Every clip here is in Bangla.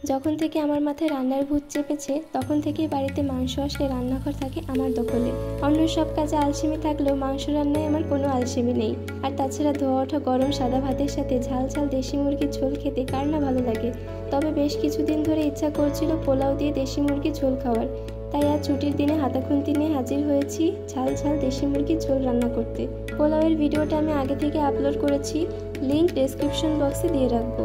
যখন থেকে আমার মাথায় রান্নার ভূত চেপেছে তখন থেকেই বাড়িতে মাংস আসলে রান্নাঘর থাকে আমার দখলে। অন্য সব কাজে আলসেমি থাকলেও মাংস রান্নায় আমার কোনো আলসেমি নেই। আর তাছাড়া ধোয়া ওঠা গরম সাদা ভাতের সাথে ঝাল ঝাল দেশি মুরগির ঝোল খেতে কার না ভালো লাগে। তবে বেশ কিছুদিন ধরে ইচ্ছা করছিল পোলাও দিয়ে দেশি মুরগির ঝোল খাওয়ার, তাই আজ ছুটির দিনে হাতাখুন্তি নিয়ে হাজির হয়েছি ঝাল ঝাল দেশি মুরগির ঝোল রান্না করতে। পোলাওয়ের ভিডিওটা আমি আগে থেকে আপলোড করেছি, লিংক ডেসক্রিপশন বক্সে দিয়ে রাখবো।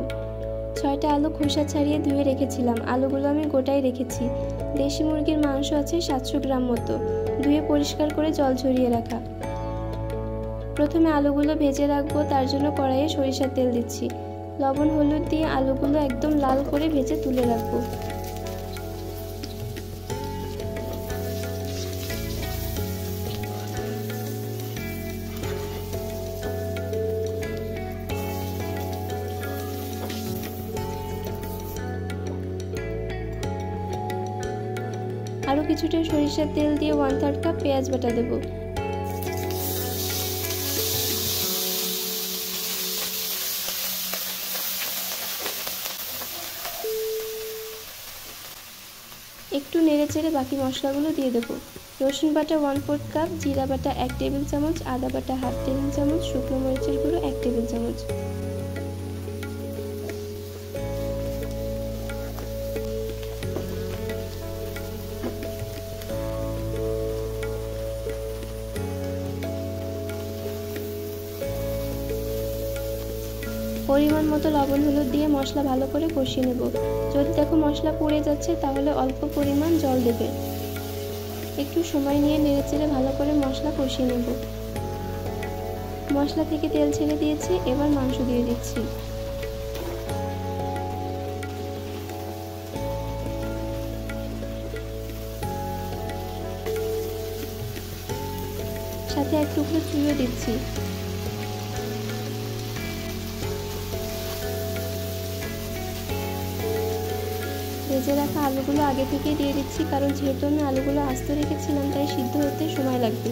6টা আলু খোসা ছাড়িয়ে ধুয়ে রেখেছিলাম, আলুগুলো আমি গোটাই রেখেছি। দেশি মুরগির মাংস আছে 700 গ্রাম মতো, ধুয়ে পরিষ্কার করে জল ঝরিয়ে রাখা। প্রথমে আলুগুলো ভেজে রাখবো, তার জন্য কড়াইয়ে সরিষার তেল দিচ্ছি। লবণ হলুদ দিয়ে আলুগুলো একদম লাল করে ভেজে তুলে রাখবো। আরও কিছুটা সরিষার তেল দিয়ে 1/3 কাপ পেঁয়াজ বাটা দেব। একটু নেড়ে চেড়ে বাকি মশলাগুলো দিয়ে দেব। রসুন বাটা 1/4 কাপ, জিরা বাটা 1 টেবিল চামচ, আদা বাটা 1/2 টেবিল চামচ, শুকনো মরিচের গুঁড়ো 1 টেবিল চামচ। পরিমাণ মতো লবণ হলুদ দিয়ে মশলা ভালো করে কষিয়ে নেব। যদি দেখো মশলা পুড়ে যাচ্ছে তাহলে অল্প পরিমাণ জল দেবে। একটু সময় নিয়ে নেড়েচেড়ে ভালো করে মশলা কষিয়ে নেব। মশলা থেকে তেল ছেড়ে দিয়েছি, এবার মাংস দিয়ে দিচ্ছি। সাথে 1 টুকরো চুইও দিচ্ছি। ভেজে রাখা আলুগুলো আগে থেকে দিয়ে দিচ্ছি, কারণ যেহেতু আমি আলুগুলো আস্ত রেখেছিলাম তাই সিদ্ধ হতে সময় লাগবে।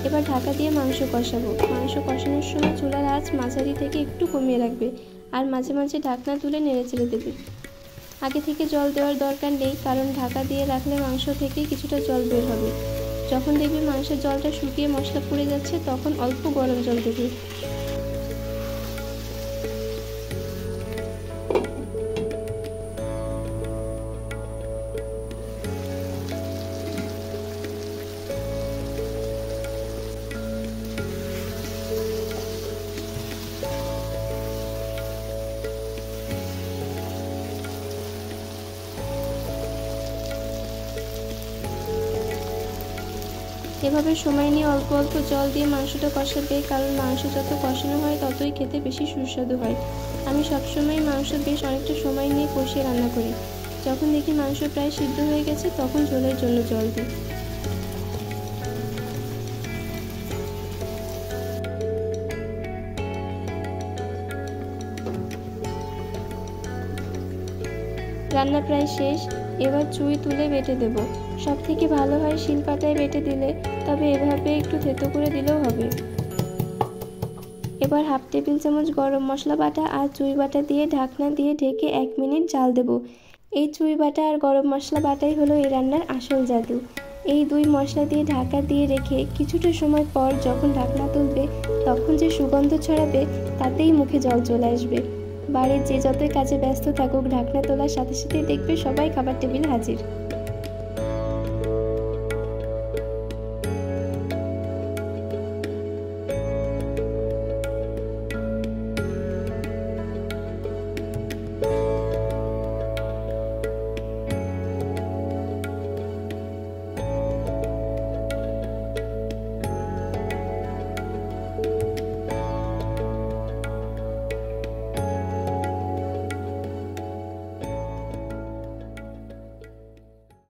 এবার ঢাকা দিয়ে মাংস কষাবো। মাংস কষানোর সময় চুলার আঁচ মাঝারি থেকে একটু কমিয়ে রাখবে, আর মাঝে মাঝে ঢাকনা তুলে নেড়েচেড়ে দেবে। আগে থেকে জল দেওয়ার দরকার নেই, কারণ ঢাকা দিয়ে রাখলে মাংস থেকে কিছুটা জল বের হবে। যখন দেখবে মাংসের জলটা শুকিয়ে মশলা পুড়ে যাচ্ছে তখন অল্প গরম জল দেবে। এভাবে সময় নিয়ে অল্প অল্প জল দিয়ে মাংসটা কষাবে, কারণ মাংস যত কষানো হয় ততই খেতে বেশি সুস্বাদু হয়। আমি সবসময় মাংস বেশ অনেকটা সময় নিয়ে কষিয়ে রান্না করি। যখন দেখি মাংস প্রায় সিদ্ধ হয়ে গেছে তখন ঝোলের জন্য জল দিই। রান্না প্রায় শেষ, এবার চুই তুলে বেটে দেব। সব থেকে ভালো হয় শিলপাটায় বেটে দিলে, তবে এভাবে একটু থেতো করে দিলেও হবে। এবার 1/2 টেবিল চামচ গরম মশলা বাটা আর চুই বাটা দিয়ে ঢাকনা দিয়ে ঢেকে 1 মিনিট জাল দেব। এই চুই বাটা আর গরম মশলা বাটাই হলো এই রান্নার আসল জাদু। এই 2 মশলা দিয়ে ঢাকা দিয়ে রেখে কিছুটা সময় পর যখন ঢাকনা তুলবে তখন যে সুগন্ধ ছড়াবে তাতেই মুখে জল চলে আসবে। বাড়ির যে যতই কাজে ব্যস্ত থাকুক, ঢাকনা তোলার সাথে সাথেই দেখবে সবাই খাবার টেবিলে হাজির।